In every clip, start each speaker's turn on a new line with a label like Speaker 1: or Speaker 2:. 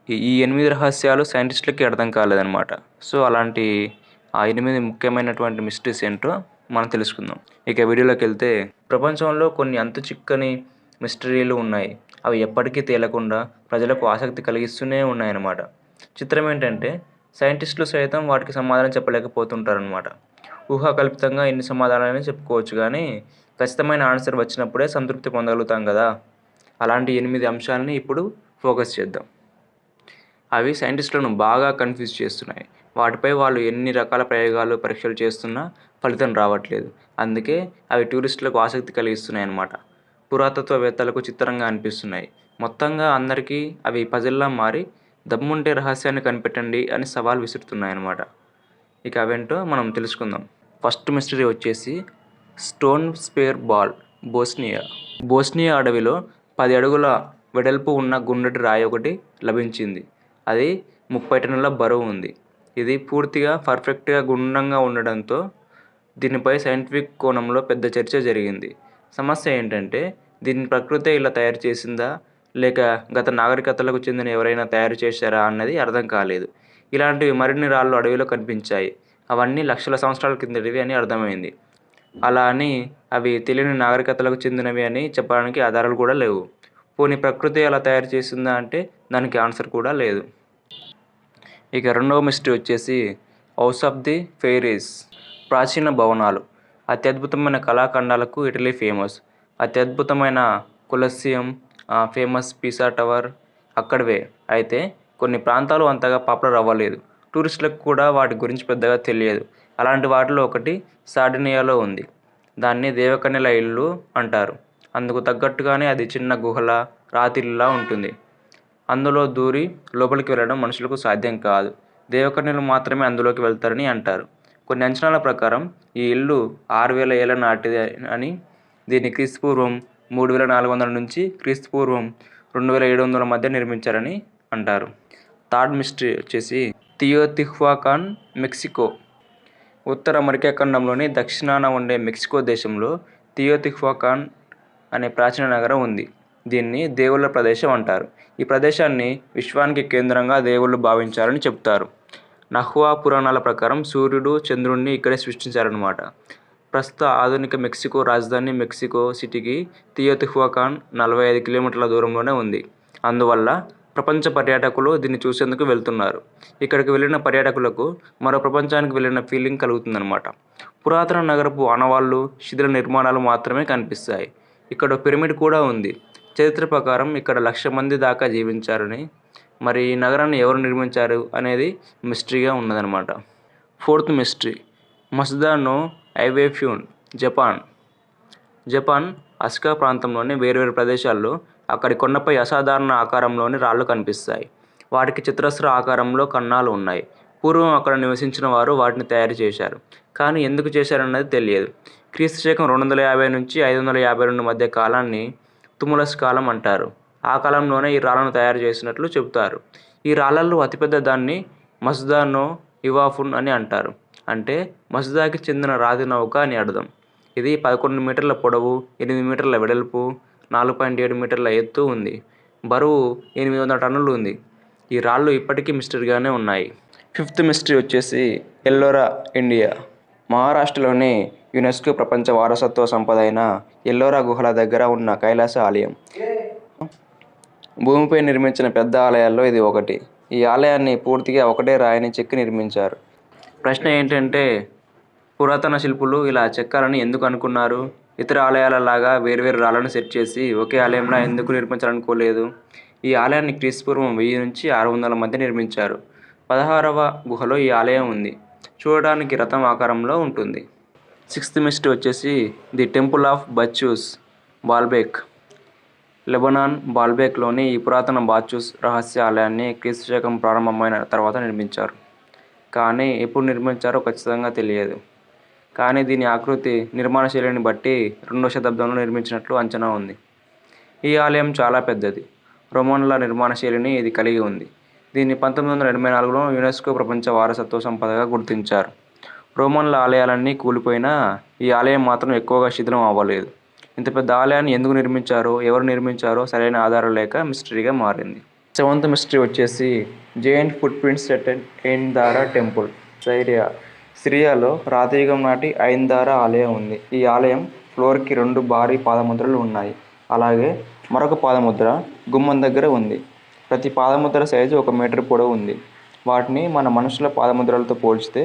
Speaker 1: ఈ 8 రహస్యాలు సైంటిస్టులకి అర్థం కాలేదనమాట. సో అలాంటి ఆ 8 ముఖ్యమైనటువంటి మిస్టరీస్ ఏంటో మనం తెలుసుకుందాం. ఇక వీడియోలోకెళ్తే ప్రపంచంలో కొన్ని అంతు చిక్కని మిస్టరీలు ఉన్నాయి. అవి ఎప్పటికీ తేలకుండా ప్రజలకు ఆసక్తి కలిగిస్తూనే ఉన్నాయన్నమాట. చిత్రం ఏంటంటే సైంటిస్టులు సైతం వాటికి సమాధానం చెప్పలేకపోతుంటారనమాట. ఊహాకల్పితంగా ఎన్ని సమాధానాలని చెప్పుకోవచ్చు కానీ ఖచ్చితమైన ఆన్సర్ వచ్చినప్పుడే సంతృప్తి పొందగలుగుతాం కదా. అలాంటి 8 అంశాలని ఇప్పుడు ఫోకస్ చేద్దాం. అవి సైంటిస్టులను బాగా కన్ఫ్యూజ్ చేస్తున్నాయి. వాటిపై వాళ్ళు ఎన్ని రకాల ప్రయోగాలు పరీక్షలు చేస్తున్నా ఫలితం రావట్లేదు. అందుకే అవి టూరిస్టులకు ఆసక్తి కలిగిస్తున్నాయన్నమాట. పురాతత్వవేత్తలకు చిత్రంగా అనిపిస్తున్నాయి. మొత్తంగా అందరికీ అవి పజిల్లా మారి దమ్ముంటే రహస్యాన్ని కనిపెట్టండి అని సవాల్ విసురుతున్నాయన్నమాట. ఇక అవేంటో మనం తెలుసుకుందాం. ఫస్ట్ మిస్టరీ వచ్చేసి stone spare ball, Bosnia. Bosnia అడవిలో 10 అడుగుల వెడల్పు ఉన్న గుండ్రటి రాయి ఒకటి లభించింది. అది 30 టన్నుల బరువు ఉంది. ఇది పూర్తిగా పర్ఫెక్ట్గా గుండ్రంగా ఉండడంతో దీనిపై సైంటిఫిక్ కోణంలో పెద్ద చర్చ జరిగింది. సమస్య ఏంటంటే దీన్ని ప్రకృతే ఇలా తయారు చేసిందా లేక గత నాగరికతలకు చెందిన ఎవరైనా తయారు చేశారా అన్నది అర్థం కాలేదు. ఇలాంటివి మరిన్ని రాళ్ళు అడవిలో కనిపించాయి. అవన్నీ లక్షల సంవత్సరాల కిందటివి అని అర్థమైంది. అలా అని అవి తెలియని నాగరికతలకు చెందినవి అని చెప్పడానికి ఆధారాలు కూడా లేవు. పోనీ ప్రకృతి అలా తయారు చేసిందా అంటే దానికి ఆన్సర్ కూడా లేదు. ఇక రెండవ మిస్టరీ వచ్చేసి హౌస్ ఆఫ్ ది ఫెయిరీస్. ప్రాచీన భవనాలు. అత్యద్భుతమైన కళాఖండాలకు ఇటలీ ఫేమస్. అత్యద్భుతమైన కొలసియం, ఫేమస్ పిసా టవర్ అక్కడివే. అయితే కొన్ని ప్రాంతాలు అంతగా పాపులర్ అవ్వలేదు. టూరిస్టులకు కూడా వాటి గురించి పెద్దగా తెలియదు. అలాంటి వాటిలో ఒకటి సార్డినియాలో ఉంది. దాన్ని దేవకన్యల ఇల్లు అంటారు. అందుకు తగ్గట్టుగానే అది చిన్న గుహల, రాతిల్లులా ఉంటుంది. అందులో దూరి లోపలికి వెళ్ళడం మనుషులకు సాధ్యం కాదు. దేవకన్యలు మాత్రమే అందులోకి వెళ్తారని అంటారు. కొన్ని అంచనాల ప్రకారం ఈ ఇల్లు 6000 ఏళ్ల నాటిది అని, దీన్ని క్రీస్తుపూర్వం 3400 నుంచి క్రీస్తుపూర్వం 2700 మధ్య నిర్మించారని అంటారు. థర్డ్ మిస్టరీ వచ్చేసి టియోటిహువాకాన్, మెక్సికో. ఉత్తర అమెరికా ఖండంలోని దక్షిణాన ఉండే మెక్సికో దేశంలో టియోటిహువాకాన్ అనే ప్రాచీన నగరం ఉంది. దీన్ని దేవుళ్ళ ప్రదేశం అంటారు. ఈ ప్రదేశాన్ని విశ్వానికి కేంద్రంగా దేవుళ్ళు భావించారని చెప్తారు. నహ్వా పురాణాల ప్రకారం సూర్యుడు, చంద్రుడిని ఇక్కడే సృష్టించారన్నమాట. ప్రస్తుత ఆధునిక మెక్సికో రాజధాని మెక్సికో సిటీకి టియోటిహువాకాన్ 45 కిలోమీటర్ల దూరంలోనే ఉంది. అందువల్ల ప్రపంచ పర్యాటకులు దీన్ని చూసేందుకు వెళ్తున్నారు. ఇక్కడికి వెళ్ళిన పర్యాటకులకు మరో ప్రపంచానికి వెళ్ళిన ఫీలింగ్ కలుగుతుందన్నమాట. పురాతన నగరపు ఆనవాళ్లు, శిథిల నిర్మాణాలు మాత్రమే కనిపిస్తాయి. ఇక్కడ పిరమిడ్ కూడా ఉంది. చరిత్ర ప్రకారం ఇక్కడ 1,00,000 మంది దాకా జీవించారని, మరి ఈ నగరాన్ని ఎవరు నిర్మించారు అనేది మిస్టరీగా ఉన్నదన్నమాట. Fourth mystery Masuda no Iwafune, Japan. Japan Asuka ప్రాంతంలోని వేర్వేరు ప్రదేశాల్లో అక్కడి కొండపై అసాధారణ ఆకారంలోని రాళ్ళు కనిపిస్తాయి. వాటికి చతురస్ర ఆకారంలో కన్నాలు ఉన్నాయి. పూర్వం అక్కడ నివసించిన వారు వాటిని తయారు చేశారు. కానీ ఎందుకు చేశారన్నది తెలియదు. క్రీస్తు శకం 250 నుంచి 552 మధ్య కాలాన్ని తుములస్ కాలం అంటారు. ఆ కాలంలోనే ఈ రాళ్లను తయారు చేసినట్లు చెబుతారు. ఈ రాళ్లలో అతిపెద్ద దాన్ని మస్దా నో ఇవాఫున్ అని అంటారు. అంటే మస్దాకి చెందిన రాతి నౌక అని అర్థం. ఇది 11 మీటర్ల పొడవు, 8 మీటర్ల వెడల్పు, 4.7 మీటర్ల ఎత్తు ఉంది. బరువు 800 టన్నులు ఉంది. ఈ రాళ్ళు ఇప్పటికీ మిస్టరీగానే ఉన్నాయి. ఫిఫ్త్ మిస్టరీ వచ్చేసి ఎల్లోరా, ఇండియా. మహారాష్ట్రలోని యునెస్కో ప్రపంచ వారసత్వ సంపద అయిన ఎల్లోరా గుహల దగ్గర ఉన్న కైలాస ఆలయం. భూమిపై నిర్మించిన పెద్ద ఆలయాల్లో ఇది ఒకటి. ఈ ఆలయాన్ని పూర్తిగా ఒకటే రాయిని చెక్కి నిర్మించారు. ప్రశ్న ఏంటంటే పురాతన శిల్పులు ఇలా చెక్కాలని ఎందుకు అనుకున్నారు? ఇతర ఆలయాలలాగా వేర్వేరు రాళ్లను సెట్ చేసి ఒకే ఆలయంలా ఎందుకు నిర్మించాలనుకోలేదు? ఈ ఆలయాన్ని క్రీస్తుపూర్వం 1000 నుంచి 600 మధ్య నిర్మించారు. 16వ గుహలో ఈ ఆలయం ఉంది. చూడడానికి రథం ఆకారంలో ఉంటుంది. సిక్స్త్ మిస్టరీ వచ్చేసి ది టెంపుల్ ఆఫ్ బచ్చూస్, బాల్బెక్. లెబనాన్ బాల్బెక్లోని ఈ పురాతన బాచ్చూస్ రహస్య ఆలయాన్ని క్రీస్తు శకం ప్రారంభమైన తర్వాత నిర్మించారు. కానీ ఎప్పుడు నిర్మించారో ఖచ్చితంగా తెలియదు. కానీ దీని ఆకృతి, నిర్మాణ శైలిని బట్టి 2వ శతాబ్దంలో నిర్మించినట్లు అంచనా ఉంది. ఈ ఆలయం చాలా పెద్దది. రోమన్ల నిర్మాణ శైలిని ఇది కలిగి ఉంది. దీన్ని 1984లో యునెస్కో ప్రపంచ వారసత్వ సంపదగా గుర్తించారు. రోమన్ల ఆలయాలన్నీ కూలిపోయినా ఈ ఆలయం మాత్రం ఎక్కువగా శిథిలం అవ్వలేదు. ఇంత పెద్ద ఆలయాన్ని ఎందుకు నిర్మించారో, ఎవరు నిర్మించారో సరైన ఆధారం లేక మిస్టరీగా మారింది. సెవెంత్ మిస్టరీ వచ్చేసి giant footprints set Ain Dara temple, సిరియాలో రాతియుగం నాటి ఐందారా ఆలయం ఉంది. ఈ ఆలయం ఫ్లోర్కి 2 భారీ పాదముద్రలు ఉన్నాయి. అలాగే మరొక పాదముద్ర గుమ్మం దగ్గర ఉంది. ప్రతి పాదముద్ర సైజు 1 మీటర్ పొడవు ఉంది. వాటిని మన మనుషుల పాదముద్రలతో పోల్చితే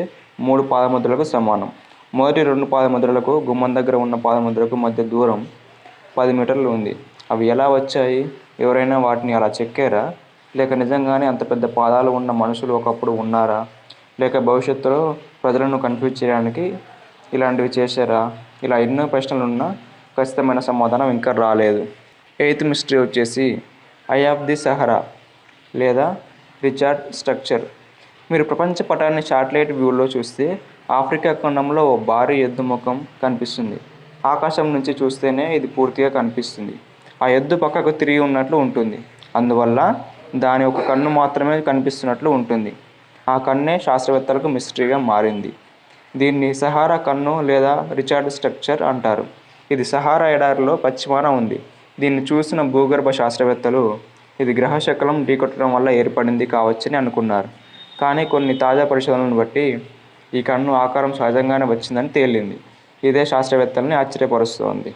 Speaker 1: 3 పాదముద్రలకు సమానం. మొదటి 2 పాదముద్రలకు గుమ్మం దగ్గర ఉన్న పాదముద్రకు మధ్య దూరం 10 మీటర్లు ఉంది. అవి ఎలా వచ్చాయి? ఎవరైనా వాటిని అలా చెక్కారా? లేక నిజంగానే అంత పెద్ద పాదాలు ఉన్న మనుషులు ఒకప్పుడు ఉన్నారా? లేక భవిష్యత్తులో ప్రజలను కన్ఫ్యూజ్ చేయడానికి ఇలాంటివి చేశారా? ఇలా ఎన్నో ప్రశ్నలున్నా ఖచ్చితమైన సమాధానం ఇంకా రాలేదు. ఎయిత్ మిస్టరీ వచ్చేసి ఐ ఆఫ్ ది సహరా లేదా రిచార్డ్ స్ట్రక్చర్. మీరు ప్రపంచ పటాన్ని శాటిలైట్ వ్యూలో చూస్తే ఆఫ్రికా ఖండంలో ఓ భారీ ఎద్దు ముఖం కనిపిస్తుంది. ఆకాశం నుంచి చూస్తేనే ఇది పూర్తిగా కనిపిస్తుంది. ఆ ఎద్దు పక్కకు తిరిగి ఉన్నట్లు ఉంటుంది. అందువల్ల దాని ఒక కన్ను మాత్రమే కనిపిస్తున్నట్లు ఉంటుంది. ఆ కన్నే శాస్త్రవేత్తలకు మిస్టరీగా మారింది. దీన్ని సహారా కన్ను లేదా రిచార్డ్ స్ట్రక్చర్ అంటారు. ఇది సహారా ఎడారిలో పశ్చిమాన ఉంది. దీన్ని చూసిన భూగర్భ శాస్త్రవేత్తలు ఇది గ్రహశకలం ఢీకొట్టడం వల్ల ఏర్పడింది కావచ్చని అనుకున్నారు. కానీ కొన్ని తాజా పరిశోధనలను బట్టి ఈ కన్ను ఆకారం సహజంగానే వచ్చిందని తేలింది. ఇదే శాస్త్రవేత్తల్ని ఆశ్చర్యపరుస్తోంది.